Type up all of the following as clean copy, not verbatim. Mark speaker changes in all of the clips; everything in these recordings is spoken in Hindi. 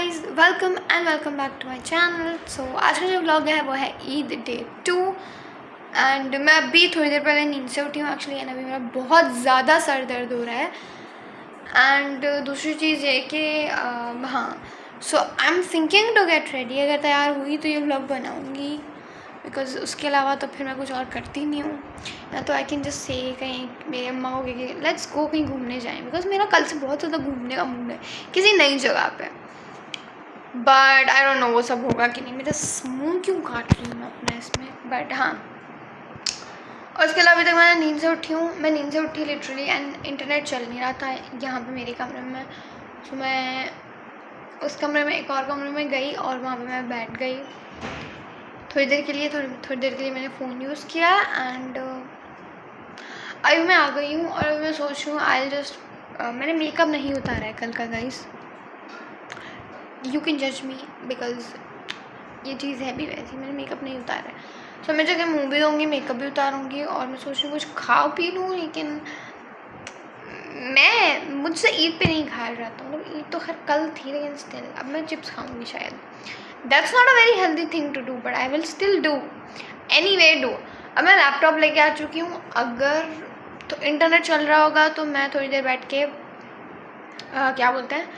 Speaker 1: Guys, welcome back to my channel. So आज का जो व्लॉग है वो है ईद डे 2 एंड मैं अभी थोड़ी देर पहले नींद से उठी हूँ एक्चुअली, एंड अभी मेरा बहुत ज़्यादा सर दर्द हो रहा है। एंड दूसरी चीज़ ये कि हाँ, so I am thinking to get ready. अगर तैयार हुई तो ये व्लॉग बनाऊँगी, बिकॉज उसके अलावा तो फिर मैं कुछ और करती नहीं हूँ। या तो आई कैन जस्ट से कहीं मेरी अम्मा को कि लेट्स गो कहीं घूमने जाएं, बिकॉज मेरा कल से बहुत ज़्यादा घूमने का मूड है किसी नई जगह पे। बट आई डोंट नो वो सब होगा कि नहीं। मेरा मुँह क्यों काट रही हूँ मैं अपना इसमें, बट हाँ। और उसके अलावा अभी तक मैं नींद से उठी हूँ। मैं नींद से उठी लिटरली, एंड इंटरनेट चल नहीं रहा था यहाँ पे मेरे कमरे में। तो मैं उस कमरे में एक और कमरे में गई और वहाँ पे मैं बैठ गई थोड़ी देर के लिए मैंने फ़ोन यूज़ किया। एंड अभी मैं आ गई हूँ और अभी मैं सोच रही हूँ आई जस्ट मैंने मेकअप नहीं उतारा है कल का गाइस। यू कैन जज मी बिकॉज ये चीज़ है भी वैसी, मैंने मेकअप नहीं उतारा है। सो मैं जगह मुँह भी दूँगी, मेकअप भी उतारूँगी और मैं सोच रही हूँ कुछ खा पी लूँ। लेकिन मुझसे ईद पे नहीं खाया जाता, मतलब ईद तो खैर कल थी, लेकिन स्टिल अब मैं चिप्स खाऊंगी शायद। That's not a very healthy thing to do, but I will still do anyway do. अब मैं लैपटॉप लेके आ चुकी हूँ। अगर तो इंटरनेट चल रहा होगा तो मैं थोड़ी देर बैठ के क्या बोलते हैं,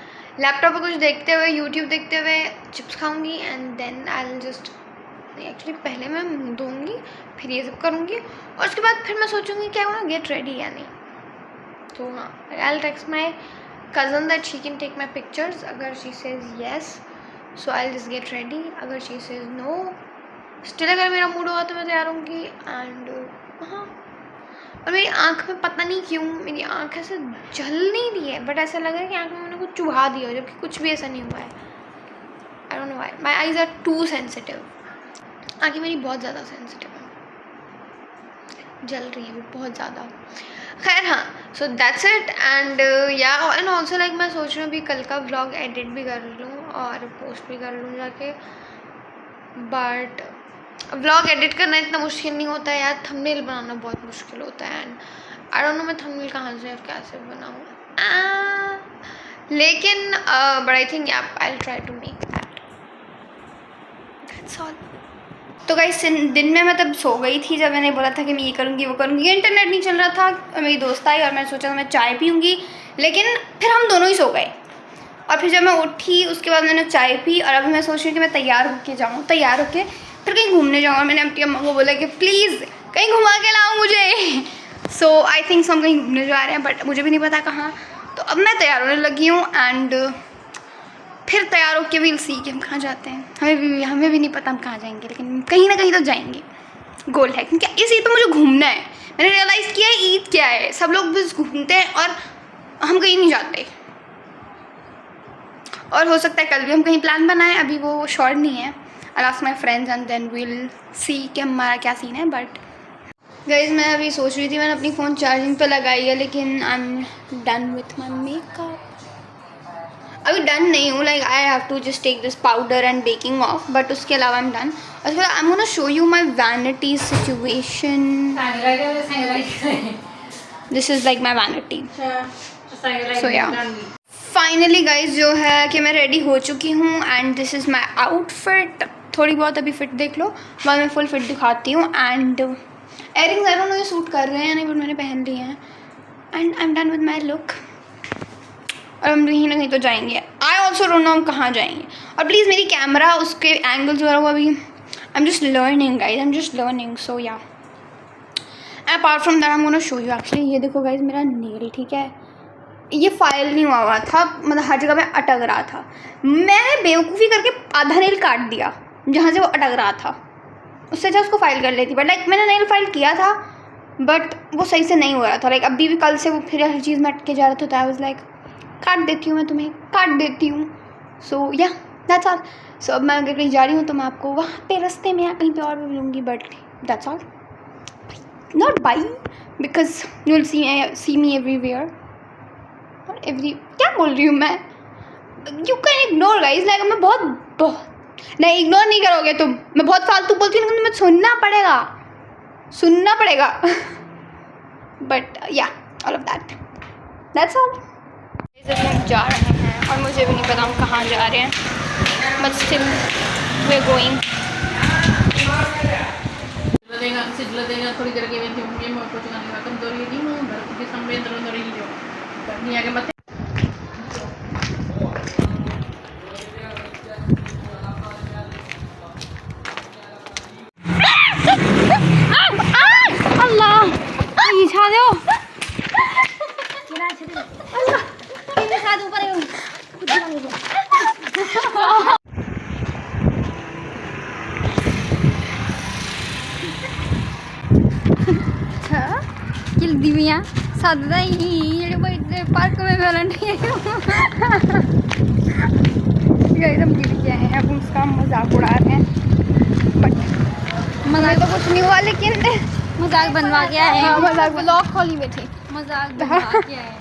Speaker 1: लैपटॉप पे कुछ देखते हुए, यूट्यूब देखते हुए चिप्स खाऊंगी। And then I will just actually पहले मैं मुँह धोऊँगी, फिर ये सब करूँगी और उसके बाद फिर मैं सोचूंगी क्या हुआ, गेट रेडी या नहीं। तो हाँ, I will text my cousin that she can take my pictures. अगर she says yes, so I'll just get ready. अगर she says no, still अगर मेरा मूड होगा तो मैं तैयार होंगी। एंड हाँ, और मेरी आँख में पता नहीं क्यों मेरी आँख ऐसे जल नहीं रही है, बट ऐसा लग रहा है कि आँख में मैंने कुछ चुभा दिया हो, जबकि कुछ भी ऐसा नहीं हुआ है। I don't know why my eyes are too sensitive. आँखें मेरी बहुत ज़्यादा सेंसिटिव है, जल रही है बहुत ज़्यादा। खैर हाँ, सो दैट्स इट। एंड या एंड ऑल्सो लाइक मैं सोच रही हूँ अभी कल का व्लॉग एडिट भी कर लूँ और पोस्ट भी कर लूँ जाके। बट व्लॉग एडिट करना इतना मुश्किल नहीं होता है यार, थंबनेल बनाना बहुत मुश्किल होता है। एंड आई डोंट नो मैं थंबनेल कहाँ से और कैसे बनाऊँ, लेकिन but I think I will try to make that. That's all. तो गाइस दिन में मैं तब सो गई थी जब मैंने बोला था कि मैं ये करूँगी वो करूँगी। इंटरनेट नहीं चल रहा था और मेरी दोस्त आई और मैंने सोचा मैं चाय पीऊँगी, लेकिन फिर हम दोनों ही सो गए। और फिर जब मैं उठी उसके बाद मैंने चाय पी और अभी मैं सोच रही हूँ कि मैं तैयार होके फिर कहीं घूमने जाऊँ। मैंने अपनी अम्मा को बोला कि प्लीज़ कहीं घुमा के लाओ मुझे। सो आई थिंक हम कहीं घूमने जा रहे हैं, बट मुझे भी नहीं पता कहाँ। तो अब मैं तैयार होने लगी हूँ एंड फिर तैयार होकर विल सी कि हम कहाँ जाते हैं। हमें भी नहीं पता हम कहाँ जाएंगे, लेकिन कहीं ना कहीं तो जाएंगे। गोल है, क्योंकि इस ईद तो मुझे घूमना है। मैंने रियलाइज़ किया है ईद क्या है, सब लोग बस घूमते हैं और हम कहीं नहीं जाते। और हो सकता है कल भी हम कहीं प्लान बनाएं, अभी वो श्योर नहीं है। I ask my friends and then will see कि हमारा क्या सीन है। बट गाइज मैं अभी सोच रही थी, मैंने अपनी फ़ोन चार्जिंग पे लगाई है, लेकिन I am done with my makeup. अभी डन नहीं हूँ, like I have to just take this powder and baking off, but उसके अलावा आई एम डन। उसके बाद I am gonna show you my vanity situation. This is like my vanity. So yeah finally guys जो है कि मैं रेडी हो चुकी हूँ and this is my outfit. थोड़ी बहुत अभी फिट देख लो, बाद में फुल फिट दिखाती हूँ। And earrings I don't no ये सूट कर रहे हैं या नहीं, बट मैंने पहन लिए हैं and I am done with my look. और हम कहीं ना कहीं तो जाएंगे। आई ऑल्सो डोंट नो हम कहाँ जाएंगे। और प्लीज़ मेरी कैमरा उसके एंगल्स वगैरह अभी I am just learning guys, I am just learning. So yeah apart from that I am gonna show you. Actually ये देखो गाइज मेरा नेल, ठीक है, ये फाइल नहीं हुआ था, मतलब हर जगह में अटक रहा था। मैंने बेवकूफ़ी करके आधा नेल काट दिया जहाँ से वो अटक रहा था, उससे अच्छा उसको फाइल कर लेती। बट लाइक मैंने नेल फाइल किया था बट वो सही से नहीं हो रहा था। लाइक अभी भी कल से वो फिर हर चीज़ में अटके जा रहा था। आई वाज लाइक काट देती हूँ, मैं तुम्हें काट देती हूँ। सो या दैट्स ऑल। सो अब मैं अगर कहीं जा रही हूँ तो मैं आपको वहाँ पे रास्ते में या कहीं पे और भी मिलूँगी, but that's all. Not by, because you will see me everywhere. Not every, क्या बोल रही हूँ मैं, you can ignore guys. Like मैं बहुत नहीं, इग्नोर नहीं करोगे तुम, मैं बहुत फालतू बोलती हूँ, लेकिन तुम्हें सुनना पड़ेगा। बट या ऑल ऑफ दैट्स ऑल। हम जा रहे हैं और मुझे भी नहीं पता हम कहाँ जा रहे हैं, but still we are going.
Speaker 2: थोड़ी देर के बाद मैं कुछ करने का तुम दौड़ी नहीं हूँ घर सामने अंदर अंदर ही जो नहीं आगे मत
Speaker 1: अल्लाह ये छा दो दिव्या सादा ही पार्क में हम गिर के आए हैं, अब उसका मजाक उड़ा रहे हैं, बट मजाक तो कुछ नहीं हुआ, लेकिन मजाक बनवा के आए हैं. मजाक ब्लॉग खोली में थे, मजाक बनवा के आए.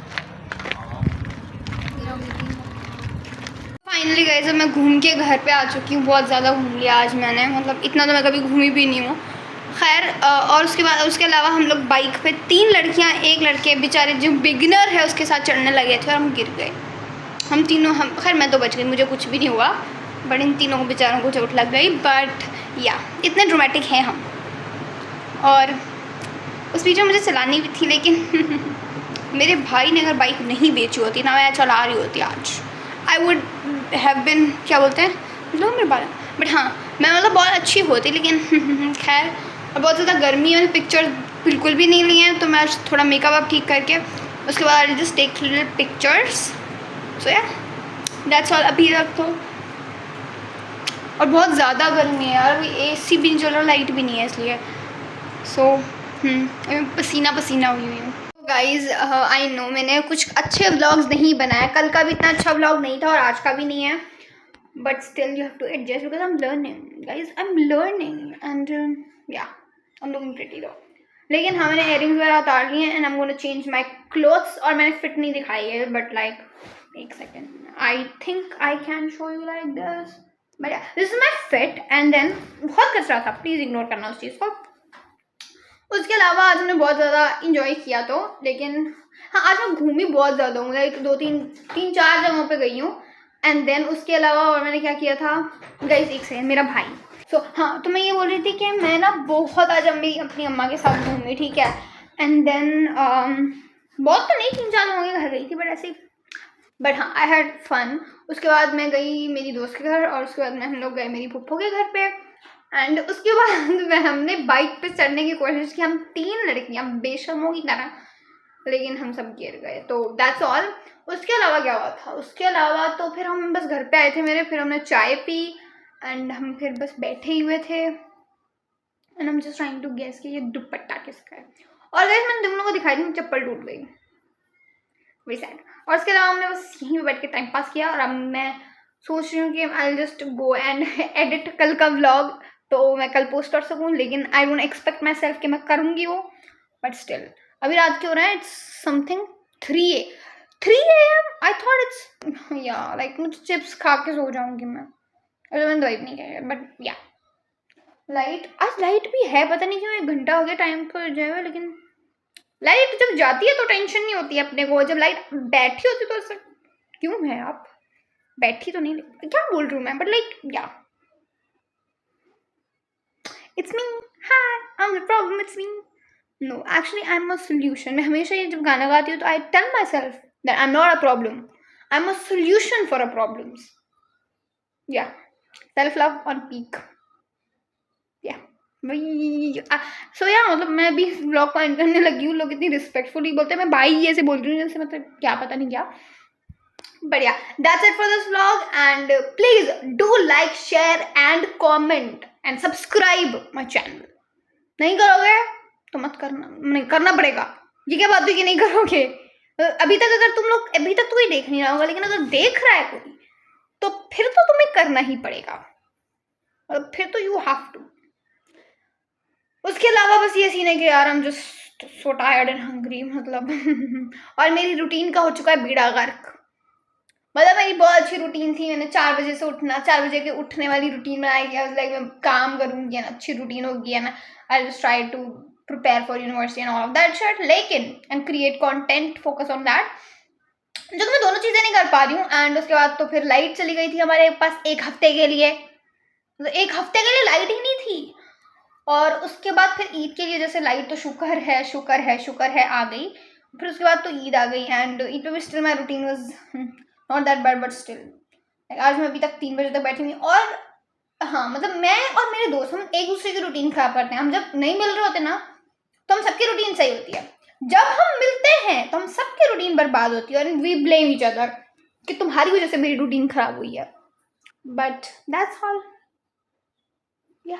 Speaker 1: फाइनली गाइस अब मैं घूम के घर पे आ चुकी हूँ. बहुत ज़्यादा घूम लिया आज मैंने, मतलब इतना तो मैं कभी घूमी भी नहीं हूँ. खैर और उसके अलावा हम लोग बाइक पे 3 लड़कियाँ 1 लड़के बेचारे जो बिगिनर है उसके साथ चढ़ने लगे थे और हम गिर गए. हम तीनों खैर मैं तो बच गई, मुझे कुछ भी नहीं हुआ, बट इन तीनों को बेचारों को चोट लग गई. बट या इतने ड्रामेटिक हैं हम. और उस बीच में मुझे चलानी भी थी, लेकिन मेरे भाई ने अगर बाइक नहीं बेची होती ना, मैं चला रही होती आज, आई वुड हैव बिन, क्या बोलते हैं लोग मेरे बारे, बट हाँ मैं मतलब बहुत अच्छी होती, लेकिन खैर. और बहुत ज़्यादा गर्मी है, पिक्चर बिल्कुल भी नहीं लिए हैं, तो मैं आज थोड़ा मेकअप अप ठीक करके उसके बाद I just take little pictures. So yeah that's all अभी तक तो. और बहुत ज़्यादा गर्मी है यार, अभी AC भी नहीं चल रहा, लाइट भी नहीं है, इसलिए सो पसीना पसीना हुई हूँ. गाइज़ आई नो मैंने कुछ अच्छे व्लॉग्स नहीं बनाए, कल का भी इतना अच्छा व्लॉग नहीं था और आज का भी नहीं है, but still you have to adjust because I am learning guys, I am learning and yeah I am looking pretty दो. लेकिन हाँ मैंने इयरिंग्स वगैरह उतार लिए हैं and I am gonna change my clothes. और मैंने फिट नहीं दिखाई है, बट लाइक एक second, I think I can show you like this, but this is my fit. And then बहुत कचरा था, प्लीज़ इग्नोर करना उस चीज़ को. उसके अलावा आज मैंने बहुत ज़्यादा इंजॉय किया तो, लेकिन हाँ आज मैं घूमी बहुत ज़्यादा हूँ, लाइक 2-3-4 जगहों पे गई हूँ. एंड देन उसके अलावा और मैंने क्या किया था गाइस, एक सेकंड, मेरा भाई. हाँ तो मैं ये बोल रही थी कि मैं ना बहुत आज अपनी अम्मा के साथ घूमी, ठीक है. एंड देन बहुत तो नहीं 3-4 लोगों के घर गई थी, बट ऐसे, बट हाँ आई हैड फन. उसके बाद मैं गई मेरी दोस्त के घर, और उसके बाद में हम लोग गए मेरी फूफो के घर पे. एंड उसके बाद में हमने बाइक पे चढ़ने की कोशिश की, हम 3 लड़कियां बेशर्मों की तरह, लेकिन हम सब गिर गए. तो दैट्स ऑल. उसके अलावा क्या हुआ था, उसके अलावा तो फिर हम बस घर पे आए थे मेरे, फिर हमने चाय पी एंड हम फिर बस बैठे ही हुए थे. एंड हम जस्ट ट्राइंग टू गेस कि ये दुपट्टा किसका है. और गाइस मैंने तुम लोगों को दिखाई दी चप्पल टूट गई, वही साइड. और उसके अलावा हमने बस यहीं पे बैठ के टाइम पास किया. और अब मैं सोच रही हूँ कि आई will just go and edit कल का व्लॉग, तो मैं कल पोस्ट कर सकूँ. लेकिन I don't expect my self कि मैं करूँगी वो, बट स्टिल अभी रात के हो रहा है, it's something 3 AM. I thought it's या लाइक मुझे चिप्स खा के सो जाऊँगी मैं, अगर मैंने लाइट नहीं किया, बट या लाइट आज लाइट भी है, पता नहीं क्यों 1 घंटा हो गया टाइम पर जाए हुए. लेकिन लाइट जब जाती है तो टेंशन नहीं होती है अपने को, जब लाइट बैठी होती तो ऐसा क्यों है, आप बैठी तो नहीं, क्या बोल रही हूँ मैं, but like yeah it's me, hi I am the problem, it's me. No actually I am a solution. मैं हमेशा ये जब गाना गाती हूँ तो I tell myself that I am not a problem, I am a solution for a problems. Yeah self love on peak. या वही सो या मतलब मैं भी ब्लॉग को एंड करने लगी हूँ. लोग इतनी रिस्पेक्टफुली बोलते हैं, मैं भाई ऐसे बोल रही हूँ जैसे मतलब क्या पता नहीं क्या. But yeah, that's it for this vlog, and please do like, share and comment and subscribe my channel. नहीं करोगे तो मत करना, नहीं करना पड़ेगा. ये क्या बात हुई कि नहीं करोगे. अभी तक अगर तुम लोग अभी तक तो कोई देख नहीं रहा होगा, लेकिन अगर देख रहा है कोई तो फिर तो तुम्हें करना ही पड़ेगा, और फिर तो यू हैव टू. उसके अलावा बस ये सीन है कि यार हम just so tired and hungry, मतलब और मेरी रूटीन का हो चुका है बीड़ा गर्क. मतलब मेरी बहुत अच्छी रूटीन थी, मैंने 4 बजे से उठना, 4 बजे के उठने वाली रूटीन बनाई है. लाइक मैं काम करूँगी ना, अच्छी रूटीन होगी है ना, I just try to prepare for university and all of that shit, लेकिन and create content, focus on that. जो कि मैं दोनों चीज़ें नहीं कर पा रही हूँ। एंड उसके बाद तो फिर लाइट चली गई थी हमारे पास 1 हफ्ते के लिए, तो 1 हफ्ते के लिए लाइट ही नहीं थी। और उसके बाद फिर ईद के लिए जैसे लाइट तो शुक्र है आ गई। फिर उसके बाद तो ईद आ गई एंड ईद पे भी still my routine was not that bad, but still आज मैं अभी तक 3 बजे तक बैठी हुई। और हाँ मतलब मैं और मेरे दोस्त हम एक दूसरे की रूटीन खराब करते हैं। हम जब नहीं मिल रहे होते ना तो हम सबकी रूटीन सही होती है, जब हम मिलते हैं तो हम सबकी रूटीन बर्बाद होती है और वी ब्लेम ईच अदर कि तुम्हारी वजह से मेरी रूटीन खराब हुई है। बट दैट्स ऑल या।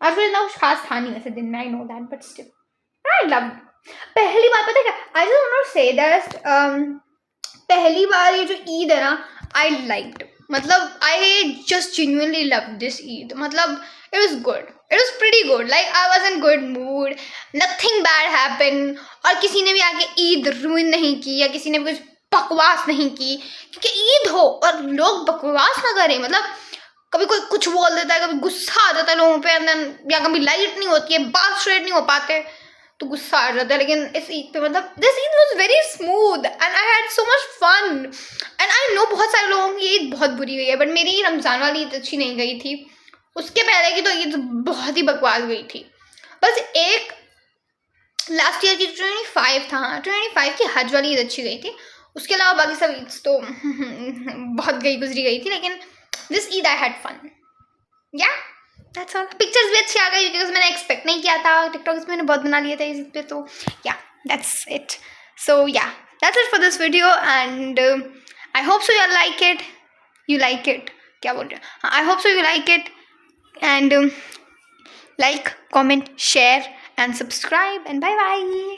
Speaker 1: आज मुझे इतना कुछ खास था नहीं वैसे दिन में, I know that, but still I love. पहली बार पता है क्या, I just not say that पहली बार ये जो ईद है ना आई लाइक्ड, मतलब I just genuinely love this Eid. मतलब it was good, it was pretty good, like I was in good mood, nothing bad happened। और किसी ने भी आके ईद रुइन नहीं की या किसी ने भी कुछ बकवास नहीं की, क्योंकि ईद हो और लोग बकवास ना करें। मतलब कभी कोई कुछ बोल देता है, कभी गुस्सा आ जाता है लोगों पे, या कभी लाइट नहीं होती है, बात स्ट्रेट नहीं हो पाते तो गुस्सा आ जाता है। लेकिन इस ईद पे मतलब this Eid was very smooth and I had so much fun. And I know बहुत सारे लोगों की ईद बहुत बुरी गई है, बट मेरी रमज़ान वाली ईद अच्छी नहीं गई थी। उसके पहले की तो ईद बहुत ही बकवास गई थी। बस एक लास्ट ईयर की 25 था, हाँ 25 की हज वाली ईद अच्छी गई थी। उसके अलावा बाकी सब ईद तो बहुत गुजरी गई थी। लेकिन this Eid I had fun yeah that's all. Pictures भी अच्छी आ गई बिकॉज मैंने एक्सपेक्ट नहीं किया था। टिकटॉक्स मैंने बहुत बना लिए थे इस पे, तो या that's it. So yeah that's it for this video and I hope so you like it, क्या बोल रहे हो, I hope so you like it and like, comment, share and subscribe and bye bye.